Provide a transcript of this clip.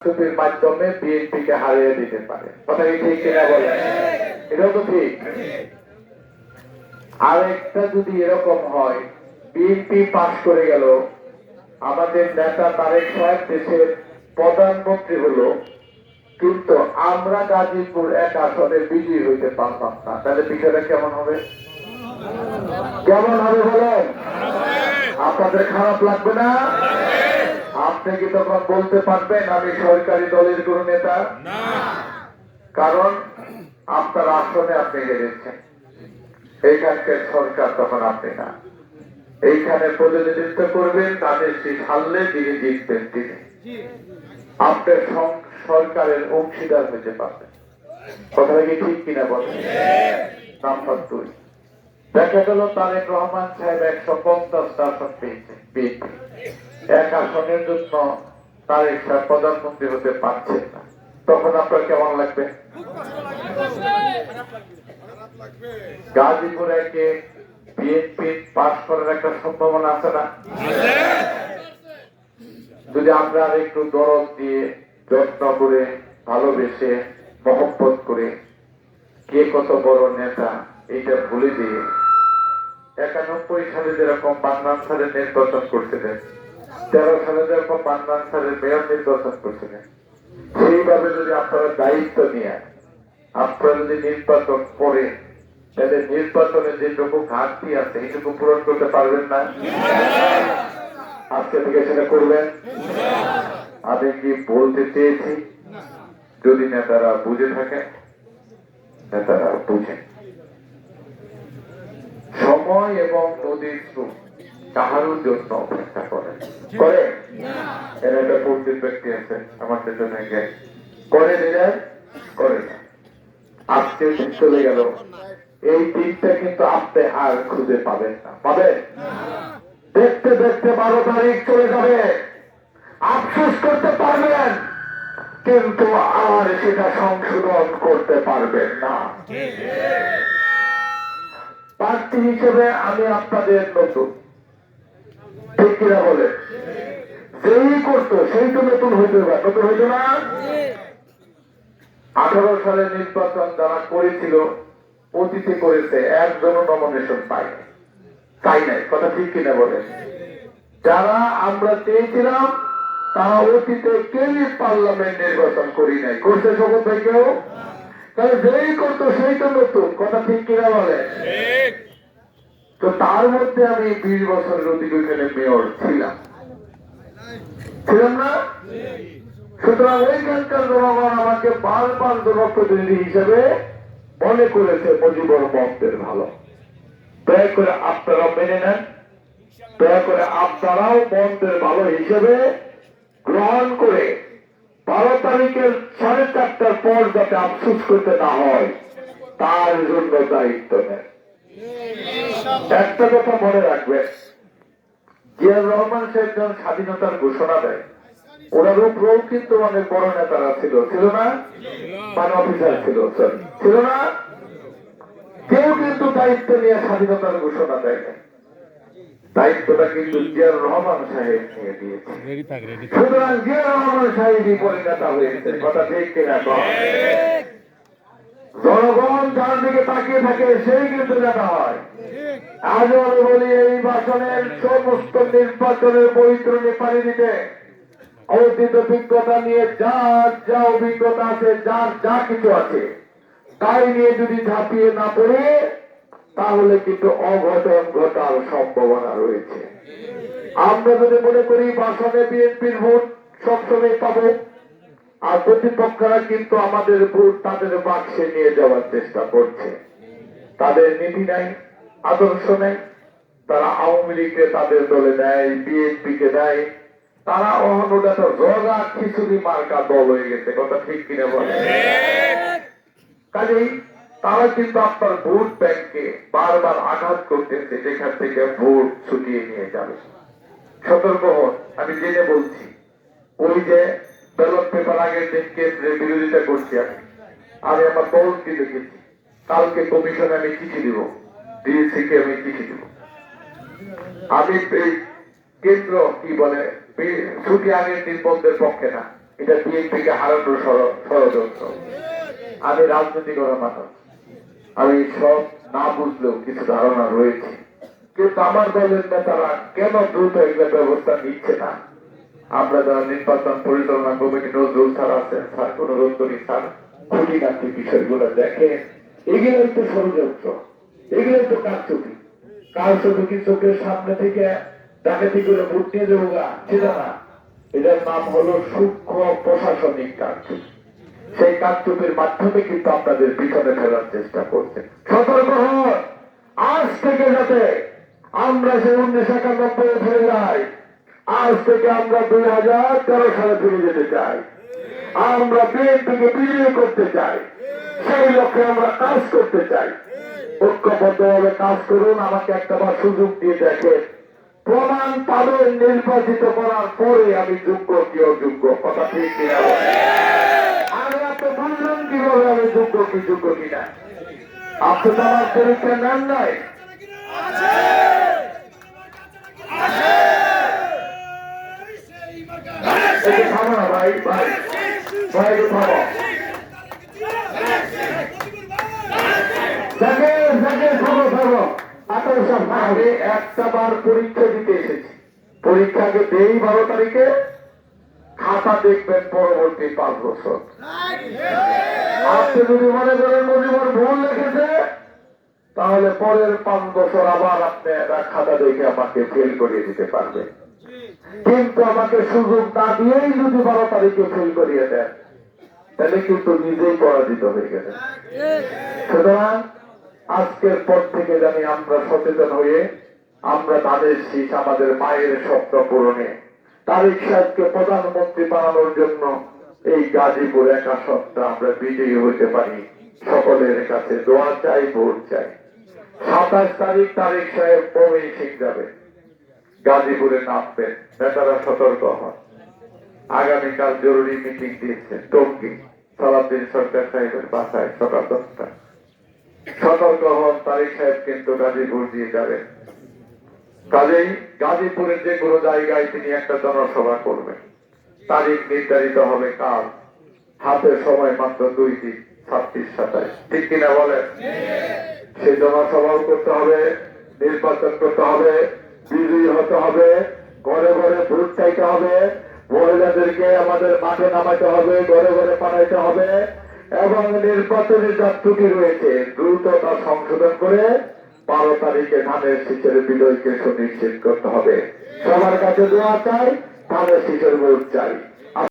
চুপির মাধ্যমে বিএনপিকে হারিয়ে দিতে পারে। কথা কি ঠিক কিনা বলেন? এটাও তো ঠিক। আরেকটা যদি এরকম হয়, বিএনপি পাস করে গেল, আমাদের নেতা তারেক সাহেব দেশের প্রধানমন্ত্রী হলো, কিন্তু আমরা গাজীপুর এক আসনে বিজয়ী হইতে পারতাম না, তাহলে বিষয়টা কেমন হবে? কেমন হবে বলেন? আপনাদের খারাপ লাগবে না? আপনি কি তখন বলতে পারবেন আমি সরকারি দলের কোন নেতা? কারণ আপনার আসনে আপনি হেরেছেন, এইখানকার সরকার তখন আপনি না। এইখানে প্রতিনিধিত্ব করবেন তাদের হারলে যিনি জিতবেন তিনি, আপনার সরকারের অংশীদার হতে পারবেন। কথাটা কি ঠিক কিনা বলেন? নাম্বার 2, দেখা গেল তারেক রহমান সাহেব 150টা আসন পেয়েছেন, বিএনপি এক আসনের জন্য তারেক সাহেব প্রধানমন্ত্রী হতে পারছেন না, তখন আপনার কেমন লাগবে? গাজীপুর একে বিএনপি পাস করার একটা সম্ভাবনা আছে না? যদি আমরা একটু দরদ দিয়ে, যত্ন করে, ভালোবেসে, মহব্বত করে, কে কত বড় নেতা এইটা ভুলে দিয়ে 91 সালে যেরকম বান্নান সালের নির্বাচন করছিলেন, 13 সালে যেরকম বান্নান সালের মেয়র নির্বাচন করছিলেন, সেইভাবে যদি আপনারা দায়িত্ব নিয়ে আপনারা যদি নির্বাচন করে, তাহলে নির্বাচনে যেটুকু ঘাটতি আছে এইটুকু পূরণ করতে পারবেন না? আজকে থেকে সেটা করবেন। আমি কি বলতে চেয়েছি, যদি নেতারা বুঝে থাকেন, নেতারা বুঝেন। সময় এবং নদীর স্রোত কাহারুর জন্য অপেক্ষা করে এর একটা পণ্ডিত ব্যক্তি আছে আমাদের জন্য, করে দিলেন করে না, আজকে চলে গেল, এই দিনটা কিন্তু আপনি আর খুঁজে পাবেন না। পাবেন? দেখতে দেখতে 12 তারিখ চলে যাবে, আফসোস করতে পারবেন, কিন্তু আর সেটা সংশোধন করতে পারবেন না। প্রার্থী হিসেবে আমি আপনাদের নতুন, ঠিক কিনা বলে? যেই করতো সেই তো নতুন হইতে পারে, নতুন হইত না? 18 সালে নির্বাচন যারা করেছিল, অতীতে করেছে, একজনও নমিনেশন পায়নি, তাই নাই। কথা ঠিক কিনা বলে? যারা আমরা চেয়েছিলাম তারা অতীতে কেউই পার্লামেন্ট নির্বাচন করি নাই, করছে শপথ ভাই কেউ? তাহলে যেই করতো সেই তো নতুন। কথা ঠিক কিনা বলে? তো তার মধ্যে আমি 20 বছরের অধিক এখানে মেয়র ছিলাম না? সুতরাং ওইখানকার জনগণ আমাকে বারবার জনপ্রতিনিধি হিসেবে মনে করেছে মুজিবুর রহমানের ভালো। দয়া করে আপনারা মেনে নেন, দয়া করে আপনারাও মন্ত্রের ভালো হিসেবে গ্রহণ করে 12 তারিখের 4:30টার পর যাতে আফসোস করতে না হয় তার জন্য দায়িত্ব নেন। একটা কথা মনে রাখবেন, জিয়াউর রহমান সাহেব যখন স্বাধীনতার ঘোষণা দেয়, ওনার উপরেও কিন্তু অনেক বড় নেতারা ছিল, ছিল না? মানে অফিসার ছিল না? কেউ কিন্তু দায়িত্ব নিয়ে স্বাধীনতার ঘোষণা দেয় না, দায়িত্বটা কিন্তু জিয়াউর রহমান সাহেব নিয়ে দিয়েছে। সুতরাং জিয়াউর রহমান সাহেবই পরে নেতা হয়েছে। কথা ঠিক কিনা? জনগণ যার দিকে তাকিয়ে থাকে সেই কিন্তু নেতা হয়। আজ আমি বলি, এই বাসনের সমস্ত নির্বাচনের বৈতরণী পানি দিতে অতীত অভিজ্ঞতা নিয়ে যার যা অভিজ্ঞতা আছে, যার যা কিছু আছে, তাই নিয়ে যদি ঝাঁপিয়ে না পড়ে, তাহলে কিন্তু অঘটন ঘটার সম্ভাবনা রয়েছে। আমরা যদি মনে করি বাসনে বিএনপির ভোট সবসময় পাবো, আর প্রতিপক্ষরা কিন্তু আমাদের ভোট তাদের বাক্সে নিয়ে যাওয়ার চেষ্টা করছে। তাদের নীতি নাই, আদর্শ নেই, তারা আওয়ামী লীগকে তাদের দলে দেয়, বিএনপি কে দেয়, তারা অহনটা রোজা খিচুড়ি মার্কা দল হয়ে গেছে। কথা ঠিক কিনা বলে? কাজেই তারা কিন্তু আপনার ভোট ব্যাংকে বারবার আঘাত করতেছে, যেখান থেকে ভোট ছুটিয়ে নিয়ে যাবে। সতর্ক হন, আমি জেনে বলছি। ওই যে ব্যালট পেপার আগের দিন কেন্দ্রের বিরোধিতা করছি, আমি আমার দলকে দেখেছি, কালকে কমিশনে আমি চিঠি দিব, ডিএসসি কে আমি চিঠি দিব। আমি কেন্দ্র কি বলে ছুটি আগের দিন বন্ধের পক্ষে না, এটা বিএনপিকে হারানোর ষড়যন্ত্র। আমি রাজনীতি করা মানুষ, আমি সব না বুঝলেও কিছু ধারণা রয়েছে, কিন্তু আমার দলের নেতারা কেন দ্রুত এগুলো ব্যবস্থা নিচ্ছে না? আমরা যারা নির্বাচন পরিচালনা কমিটি নজরুল স্যার আছেন, স্যার অনুরোধ করি স্যার খুঁটিনাটি বিষয়গুলো দেখে। এগুলোই তো ষড়যন্ত্র, এগুলোই তো কারচুপি। কারচুপি কি চোখের সামনে থেকে ডাকাতি করে ভোট নিয়ে দেবো গা, সেটা না। এটার নাম হলো সূক্ষ্ম প্রশাসনিক কারচুপি। সেই কারচুপির মাধ্যমে কিন্তু আপনাদের পিছনে ফেলার চেষ্টা করছেন। সতর্ক হন, আজ থেকে যাতে আমরা সেই 1991 ফিরে যাই, আজ থেকে আমরা 2013 সালে ফিরে যেতে চাই। আমরা বিএনপিকে বিজয়ী করতে চাই, সেই লক্ষ্যে আমরা কাজ করতে চাই। ঐক্যবদ্ধভাবে কাজ করুন। আমাকে একটাবার সুযোগ দিয়ে দেখেন, প্রমাণ পাবেন নির্বাচিত করার পরে আমি যোগ্য কি অযোগ্য। কথা ঠিক কিনা বলেন? আগে আপনি বুঝলেন কিভাবে আমি যোগ্য কি যোগ্য কিনা? আপনি তো আমার পরীক্ষা নেন নাই। থামো না ভাই, ভাই ভাই থামো। আমি একটা বার পরীক্ষা দিতে এসেছি, পরীক্ষাকে দেই 12 তারিখে, খাতা দেখবেন পরবর্তী 5 বছর। আপনি যদি মনে করেন মুজিবুর ভুল লিখেছে, তাহলে পরের 5 বছর আবার আপনি খাতা দেখে আমাকে ফেল করিয়ে দিতে পারবেন। কিন্তু আমাকে সুযোগ না দিয়েই যদি 12 তারিখে ফেল করিয়ে দেন, তাহলে কিন্তু নিজেই পরাজিত হয়ে গেছে। সুতরাং আজকের পর থেকে জানি আমরা সচেতন হয়ে আমরা তাদের শীষ আমাদের মায়ের স্বপ্ন পূরণে তারেক সাহেবকে প্রধানমন্ত্রী বানানোর জন্য এই গাজীপুর এক আসনটা আমরা বিজয়ী হতে পারি। সকলের কাছে দোয়া চাই, ভোট চাই। 27 তারিখ তারেক সাহেব ময়মনসিংহ যাবে, গাজীপুরে নামবেন। নেতারা সতর্ক হন। আগামীকাল জরুরি মিটিং দিয়েছেন টঙ্গী সালাউদ্দিন সরকার সাহেবের বাসায় সকাল 10টায়। সতর্ক হন, তারেক সাহেব কিন্তু গাজীপুর দিয়ে যাবেন। কাজেই গাজীপুরের যে কোনো জায়গায় তিনি একটা জনসভা করবেন। তারিখ নির্ধারিত হবে কাল, হাতে সময় মাত্র 2 দিন, 26-27। ঠিক কিনা বলেন? সেই জনসভাও করতে হবে, নির্বাচন করতে হবে, বিজয়ী হতে হবে, ঘরে ঘরে ভোট চাইতে হবে, মহিলাদেরকে আমাদের মাঠে নামাইতে হবে, ঘরে ঘরে পাঠাইতে হবে, এবং নির্বাচনের যা ত্রুটি রয়েছে দ্রুত তা সংশোধন করে 12 তারিখে ধানের শীষের বিজয়কে সুনিশ্চিত করতে হবে। সবার কাছে দোয়া চাই, ধানের শীষের ভোট চাই।